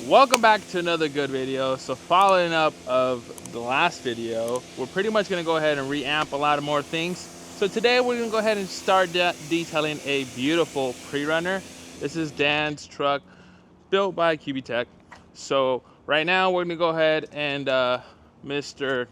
Welcome back to another good video. So following up of the last video, we're pretty much going to go ahead and reamp a lot of more things. So today we're going to go ahead and start detailing a beautiful pre-runner. This is Dan's truck built by Tech. So right now we're going to go ahead and Mr.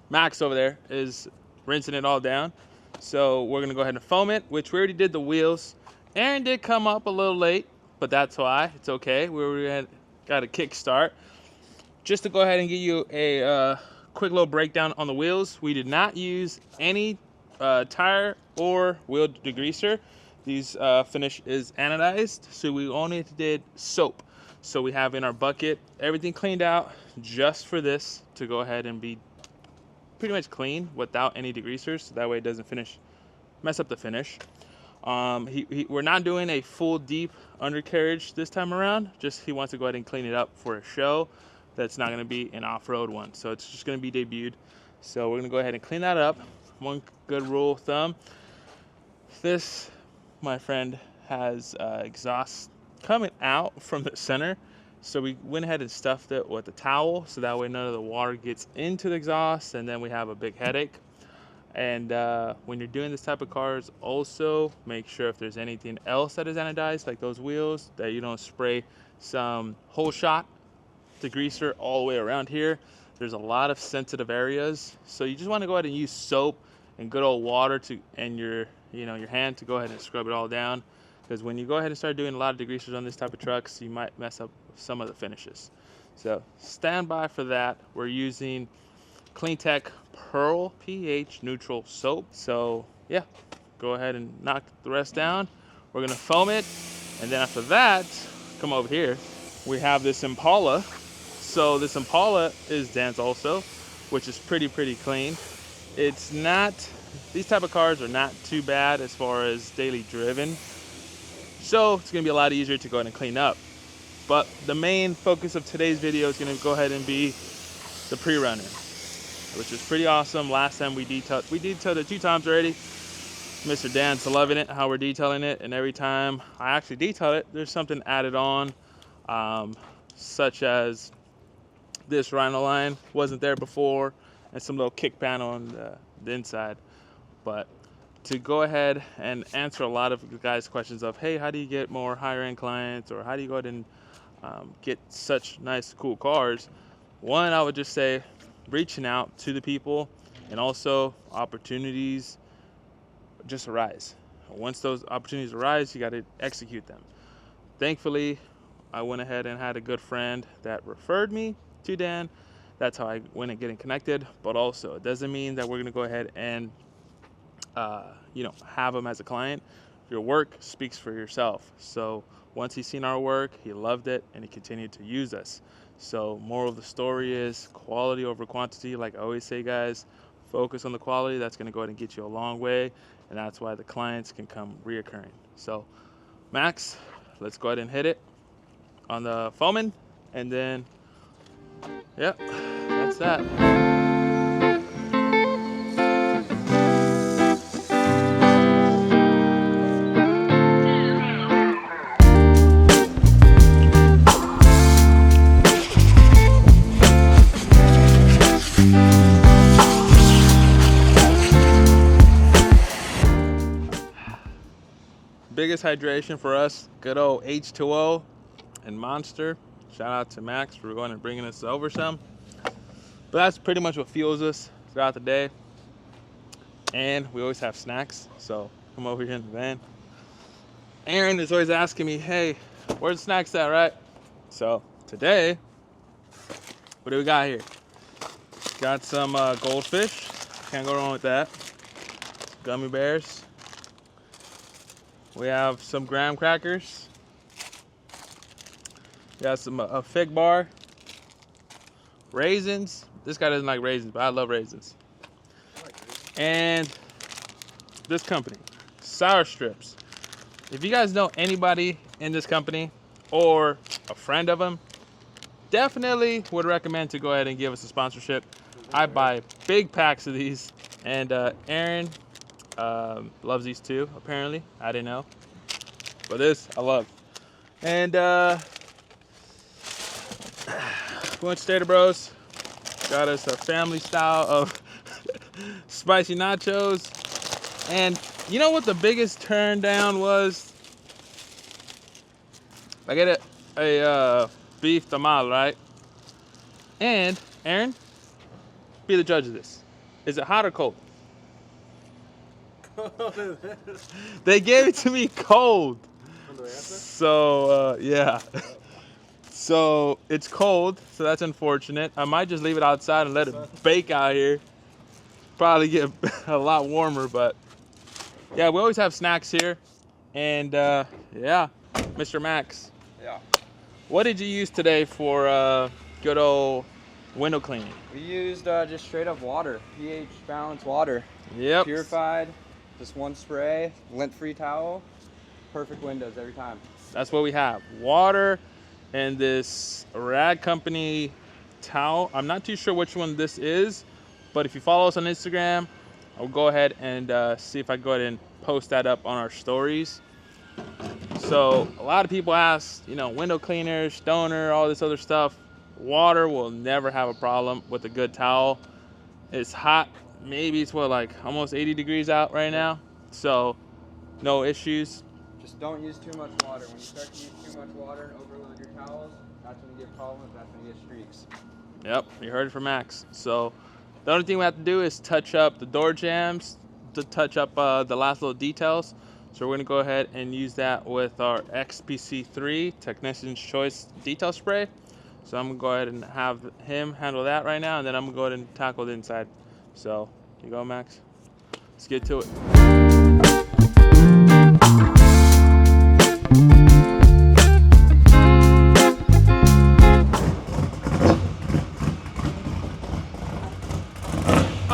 Max over there is rinsing it all down. So we're going to go ahead and foam it, which we already did the wheels. Aaron did come up a little late, but that's why. It's okay. Got a kick start. Just to go ahead and give you a quick little breakdown on the wheels, we did not use any tire or wheel degreaser. These finish is anodized, so we only did soap. So we have in our bucket everything cleaned out just for this to go ahead and be pretty much clean without any degreasers, so that way it doesn't mess up the finish. We're not doing a full deep undercarriage this time around. Just he wants to go ahead and clean it up for a show. That's not going to be an off-road one, so it's just going to be debuted. So we're going to go ahead and clean that up. One good rule of thumb: this, my friend, has exhaust coming out from the center. So we went ahead and stuffed it with a towel, so that way none of the water gets into the exhaust, and then we have a big headache. And when you're doing this type of cars, also make sure if there's anything else that is anodized, like those wheels, that you don't spray some whole shot degreaser all the way around here. There's a lot of sensitive areas, so you just want to go ahead and use soap and good old water and your hand to go ahead and scrub it all down. Because when you go ahead and start doing a lot of degreasers on this type of trucks, you might mess up some of the finishes. So stand by for that. We're using Tech Pearl pH neutral soap. So yeah, go ahead and knock the rest down. We're gonna foam it, and then after that, come over here. We have this Impala. So this Impala is Dan's also, which is pretty clean. It's not, these type of cars are not too bad as far as daily driven. So it's gonna be a lot easier to go ahead and clean up. But the main focus of today's video is gonna go ahead and be the pre-runner, which is pretty awesome. Last time we detailed it 2 times already. Mr. Dan's loving it, how we're detailing it, and every time I actually detail it, there's something added on, such as this rhino line wasn't there before, and some little kick panel on the inside. But to go ahead and answer a lot of you guys' questions of, hey, how do you get more higher end clients, or how do you go ahead and get such nice cool cars? One, I would just say reaching out to the people, and also opportunities just arise. Once those opportunities arise, you got to execute them. Thankfully, I went ahead and had a good friend that referred me to Dan. That's how I went and getting connected. But also, it doesn't mean that we're going to go ahead and have him as a client. Your work speaks for yourself. So once he's seen our work, he loved it, and he continued to use us. So moral of the story is quality over quantity. Like I always say, guys, focus on the quality. That's going to go ahead and get you a long way, and that's why the clients can come reoccurring. So Max, let's go ahead and hit it on the foaming, and then yep, that's that. Biggest hydration for us, good old H2O and Monster. Shout out to Max for going and bringing us over some. But that's pretty much what fuels us throughout the day. And we always have snacks, so come over here in the van. Aaron is always asking me, hey, where's the snacks at, right? So today, what do we got here? Got some goldfish, can't go wrong with that. Gummy bears. We have some graham crackers. We got some a fig bar. Raisins. This guy doesn't like raisins, but I love raisins. And this company, Sour Strips. If you guys know anybody in this company or a friend of them, definitely would recommend to go ahead and give us a sponsorship. I buy big packs of these, and Aaron loves these too, apparently. I didn't know. But this, I love. And MidOnStick Bros got us a family style of spicy nachos. And you know what the biggest turn down was? I get a beef tamal, right? And Aaron, be the judge of this. Is it hot or cold? They gave it to me cold. So yeah. So it's cold, so that's unfortunate. I might just leave it outside and let it bake out here. Probably get a lot warmer, but yeah, we always have snacks here. And yeah, Mr. Max. Yeah. What did you use today for good old window cleaning? We used just straight up water, pH balanced water. Yep. Purified, just one spray, lint-free towel, perfect windows every time. That's what we have. Water and this Rag Company towel. I'm not too sure which one this is, but if you follow us on Instagram, I'll go ahead and see if I go ahead and post that up on our stories. So a lot of people ask, you know, window cleaner, stoner, all this other stuff. Water will never have a problem with a good towel. It's hot. Maybe it's what, like almost 80 degrees out right now. So no issues. Just don't use too much water. When you start to use too much water and overload your towels, that's when you get problems, that's when you get streaks. Yep, you heard it from Max. So the only thing we have to do is touch up the door jambs, to touch up the last little details. So we're gonna go ahead and use that with our XPC3 Technician's Choice Detail Spray. So I'm gonna go ahead and have him handle that right now, and then I'm gonna go ahead and tackle the inside. So here you go, Max. Let's get to it.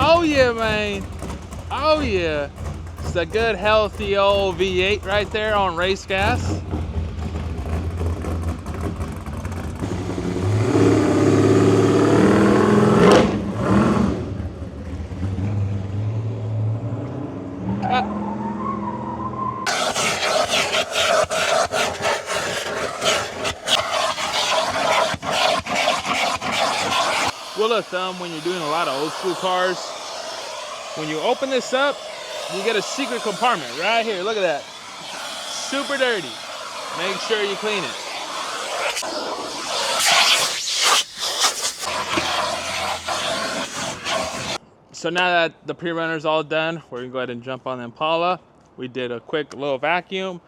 Oh yeah, man. Oh yeah. It's a good healthy old V8 right there on race gas. Rule of thumb when you're doing a lot of old school cars, when you open this up, you get a secret compartment right here. Look at that. Super dirty. Make sure you clean it. So now that the pre-runner's all done, we're gonna go ahead and jump on the Impala. We did a quick little vacuum.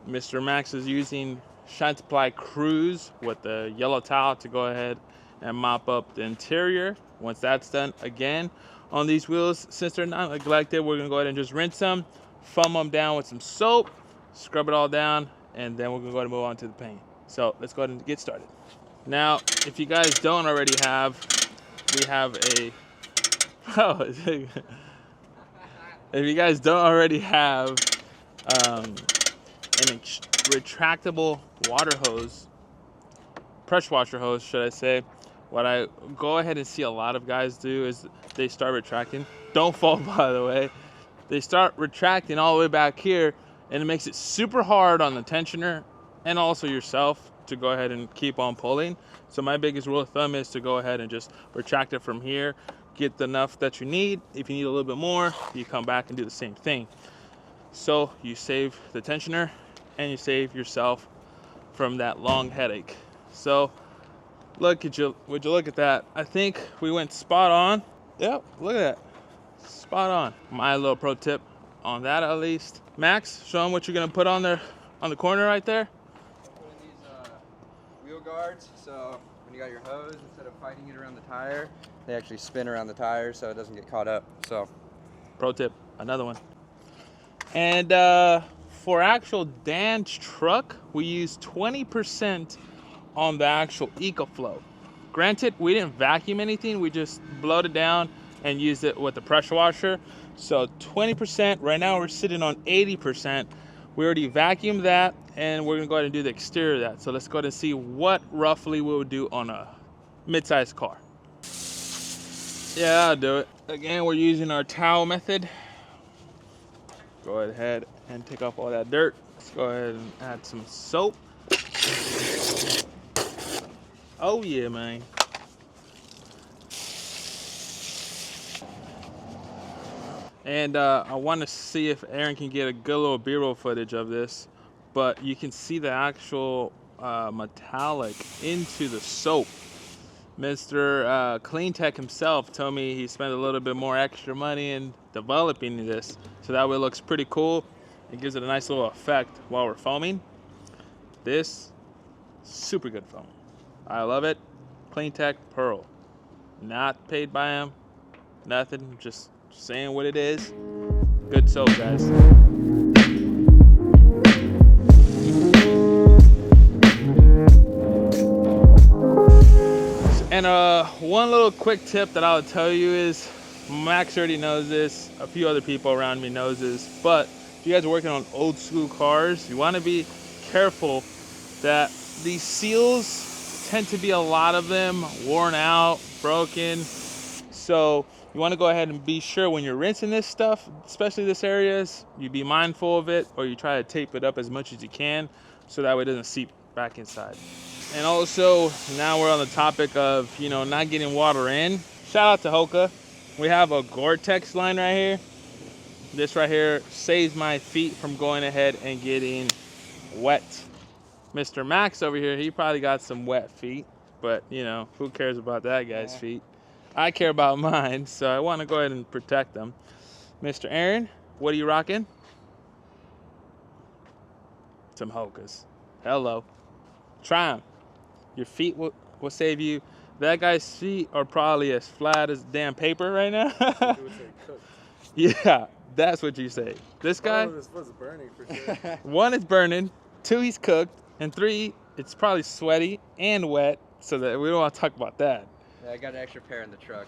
Mr. Max is using Shine Supply Cruise with the yellow towel to go ahead and mop up the interior. Once that's done, again, on these wheels, since they're not neglected, we're gonna go ahead and just rinse them, foam them down with some soap, scrub it all down, and then we're gonna go ahead and move on to the paint. So let's go ahead and get started. Now, if you guys don't already have, we have a, if you guys don't already have an retractable water hose, pressure washer hose, should I say, what I go ahead and see a lot of guys do is they start retracting. Don't fall, by the way. They start retracting all the way back here, and it makes it super hard on the tensioner and also yourself to go ahead and keep on pulling. So my biggest rule of thumb is to go ahead and just retract it from here, get enough that you need. If you need a little bit more, you come back and do the same thing. So you save the tensioner and you save yourself from that long headache. So look at you, would you look at that? I think we went spot on. Yep, look at that, spot on. My little pro tip on that, at least. Max, show them what you're gonna put on there, on the corner right there. Put in these wheel guards, so when you got your hose, instead of fighting it around the tire, they actually spin around the tire so it doesn't get caught up. So, pro tip, another one. And for actual Dan's truck, we use 20% on the actual EcoFlow. Granted, we didn't vacuum anything, we just blowed it down and used it with the pressure washer. So 20%, right now we're sitting on 80%. We already vacuumed that, and we're gonna go ahead and do the exterior of that. So let's go ahead and see what roughly we would do on a mid-sized car. Yeah, I'll do it. Again, we're using our towel method. Go ahead and take off all that dirt. Let's go ahead and add some soap. Oh yeah, man. And I want to see if Aaron can get a good little B-roll footage of this, but you can see the actual metallic into the soap. Mr. Clean Tech himself told me he spent a little bit more extra money in developing this, so that way it looks pretty cool. It gives it a nice little effect while we're foaming. This, super good foam. I love it. Clean Tech Pearl. Not paid by him, nothing, just saying what it is. Good soap, guys. And one little quick tip that I'll tell you is, Max already knows this, a few other people around me knows this, but if you guys are working on old school cars, you want to be careful that these seals tend to be, a lot of them, worn out, broken. So you want to go ahead and be sure when you're rinsing this stuff, especially this areas, you be mindful of it, or you try to tape it up as much as you can so that way it doesn't seep back inside. And also, now we're on the topic of, you know, not getting water in. Shout out to Hoka. We have a Gore-Tex line right here. This right here saves my feet from going ahead and getting wet. Mr. Max over here, he probably got some wet feet, but you know, who cares about that guy's feet? I care about mine, so I want to go ahead and protect them. Mr. Aaron, what are you rocking? Some Hokas. Hello. Try them. Your feet will save you. That guy's feet are probably as flat as damn paper right now. Yeah, that's what you say. This guy, this was burning for sure. 1, it's burning. 2, he's cooked. And 3, it's probably sweaty and wet, so that we don't want to talk about that. Yeah, I got an extra pair in the truck.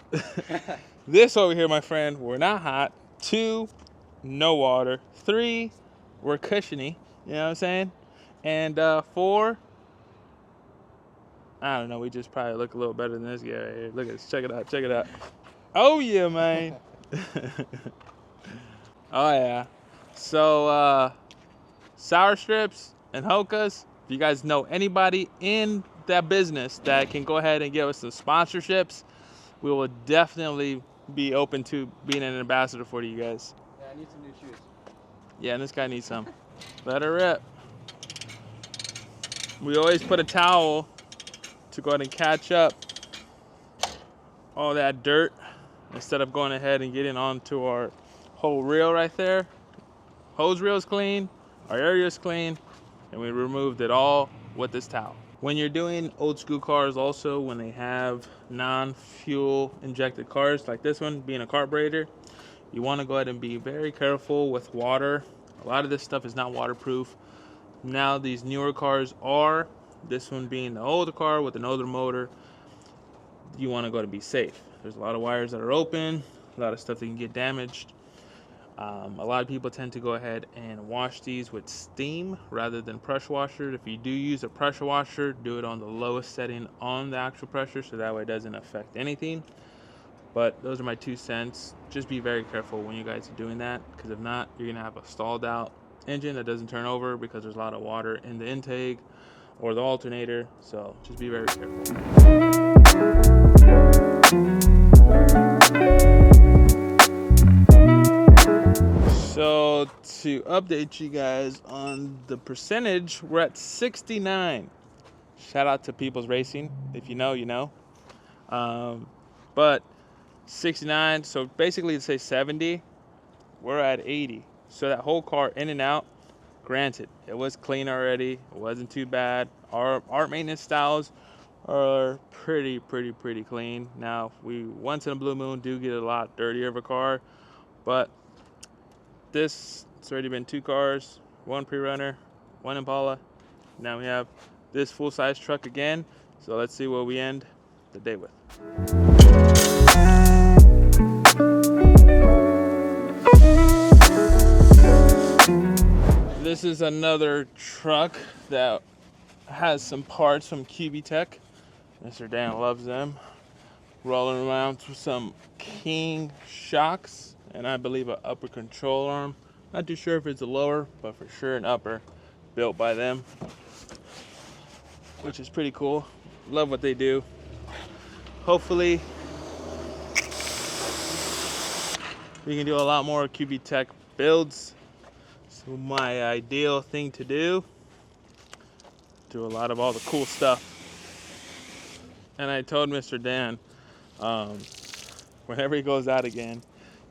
This over here, my friend, we're not hot. 2, no water. 3, we're cushiony. You know what I'm saying? And 4, I don't know. We just probably look a little better than this guy right here. Look at this. Check it out. Check it out. Oh, yeah, man. Oh, yeah. So, sour strips and Hokas, if you guys know anybody in that business that can go ahead and give us some sponsorships, we will definitely be open to being an ambassador for you guys. Yeah, I need some new shoes. Yeah, and this guy needs some. Let her rip. We always put a towel to go ahead and catch up all that dirt instead of going ahead and getting onto our whole reel right there. Hose reel's clean, our area's clean, and we removed it all with this towel. When you're doing old school cars also, when they have non-fuel injected cars like this one being a carburetor, you want to go ahead and be very careful with water. A lot of this stuff is not waterproof. Now these newer cars are. This one being the older car with an older motor, you want to go to be safe. There's a lot of wires that are open, a lot of stuff that can get damaged. A lot of people tend to go ahead and wash these with steam rather than pressure washer. If you do use a pressure washer, do it on the lowest setting on the actual pressure so that way it doesn't affect anything. But those are my 2 cents. Just be very careful when you guys are doing that, because if not, you're gonna have a stalled out engine that doesn't turn over because there's a lot of water in the intake or the alternator. So just be very careful. So to update you guys on the percentage, we're at 69. Shout out to People's Racing. If you know, you know. But 69, so basically to say 70, we're at 80. So that whole car in and out, granted, it was clean already. It wasn't too bad. Our maintenance styles are pretty clean. Now, we once in a blue moon do get a lot dirtier of a car, but it's already been 2 cars, 1 pre-runner, 1 Impala. Now we have this full-size truck again. So let's see what we end the day with. This is another truck that has some parts from QB Tech. Mr. Dan loves them. Rolling around with some King shocks, and I believe an upper control arm. Not too sure if it's a lower, but for sure an upper, built by them, which is pretty cool. Love what they do. Hopefully We can do a lot more QB Tech builds. So my ideal thing to do a lot of all the cool stuff. And I told Mr. Dan, whenever he goes out again,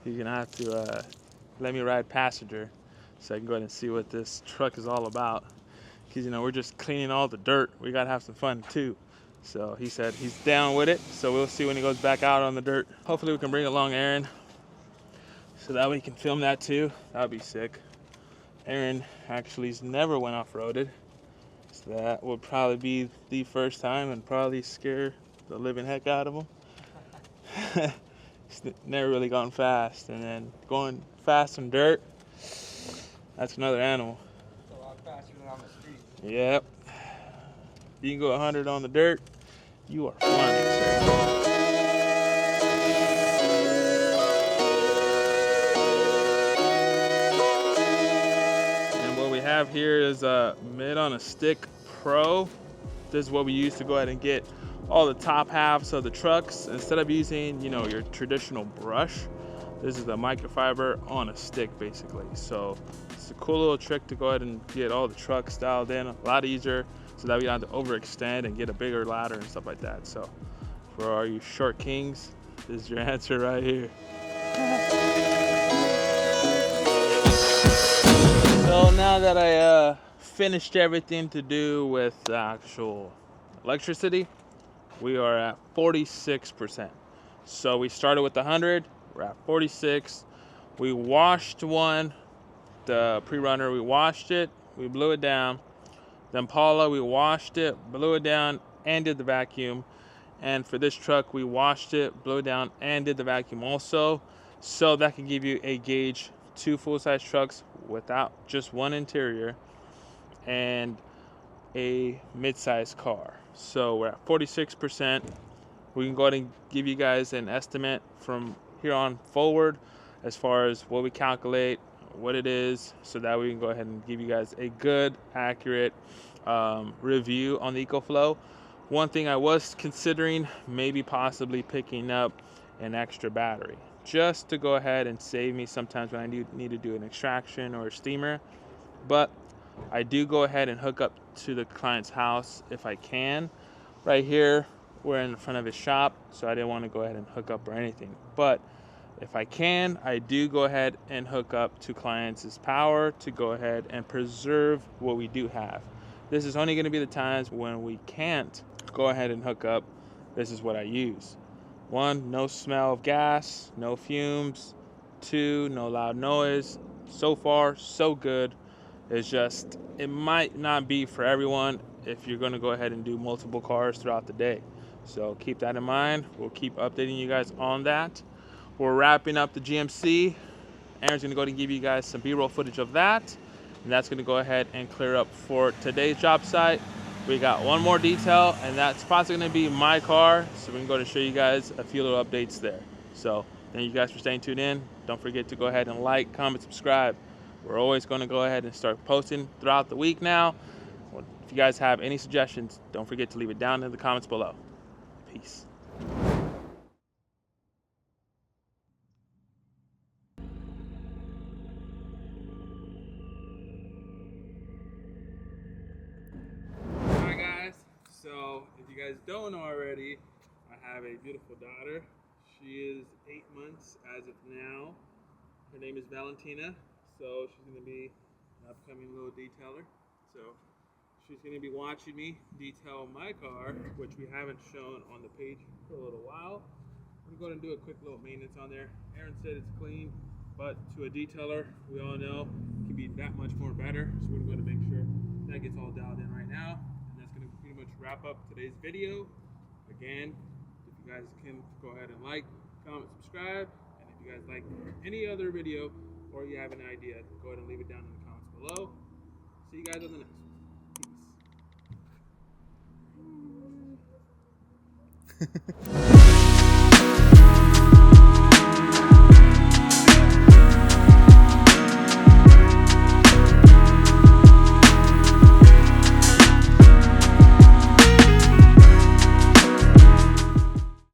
he's gonna have to let me ride passenger so I can go ahead and see what this truck is all about. Because, you know, we're just cleaning all the dirt. We gotta have some fun too. So he said he's down with it. So we'll see when he goes back out on the dirt. Hopefully we can bring along Aaron so that way he can film that too. That would be sick. Aaron actually has never went off-roaded. So that would probably be the first time and probably scare the living heck out of him. He's never really gone fast. And then going fast in dirt, that's another animal. It's a lot faster than on the street. Yep. You can go 100 on the dirt, you are flying, sir. Have here is a MidOnStick Pro. This is what we use to go ahead and get all the top halves of the trucks. Instead of using, you know, your traditional brush, this is the microfiber on a stick basically. So it's a cool little trick to go ahead and get all the trucks dialed in a lot easier so that we don't have to overextend and get a bigger ladder and stuff like that. So for all you short kings, this is your answer right here. So now that I finished everything to do with the actual electricity, we are at 46%. So we started with 100, we're at 46. We washed one, the pre-runner, we washed it, we blew it down. Then Paula, we washed it, blew it down, and did the vacuum. And for this truck, we washed it, blew it down, and did the vacuum also. So that can give you a gauge, 2 full-size trucks without just one interior and a mid-size car. So we're at 46%. We can go ahead and give you guys an estimate from here on forward as far as what we calculate, what it is, so that we can go ahead and give you guys a good, accurate review on the EcoFlow. One thing I was considering, maybe possibly picking up an extra battery, just to go ahead and save me sometimes when I need to do an extraction or a steamer. But I do go ahead and hook up to the client's house if I can. Right here, we're in front of his shop, so I didn't want to go ahead and hook up or anything. But if I can, I do go ahead and hook up to clients' power to go ahead and preserve what we do have. This is only going to be the times when we can't go ahead and hook up. This is what I use. 1, no smell of gas, no fumes. 2, no loud noise. So far, so good. It's just, it might not be for everyone if you're going to go ahead and do multiple cars throughout the day. So keep that in mind. We'll keep updating you guys on that. We're wrapping up the GMC. Aaron's going to go ahead and give you guys some B-roll footage of that. And that's going to go ahead and clear up for today's job site. We got one more detail, and that's possibly going to be my car. So we can go to show you guys a few little updates there. So thank you guys for staying tuned in. Don't forget to go ahead and like, comment, subscribe. We're always going to go ahead and start posting throughout the week now. If you guys have any suggestions, don't forget to leave it down in the comments below. Peace. Hi guys. So if you guys don't know already, I have a beautiful daughter. She is 8 months as of now. Her name is Valentina. So she's going to be an upcoming little detailer. So she's going to be watching me detail my car, which we haven't shown on the page for a little while. I'm going to do a quick little maintenance on there. Aaron said it's clean, but to a detailer, we all know it can be that much more better. So we're going to make sure that gets all dialed in right now. And that's going to pretty much wrap up today's video. Again, if you guys can go ahead and like, comment, subscribe. And if you guys like any other video, or you have an idea, go ahead and leave it down in the comments below. See you guys on the next one. Peace.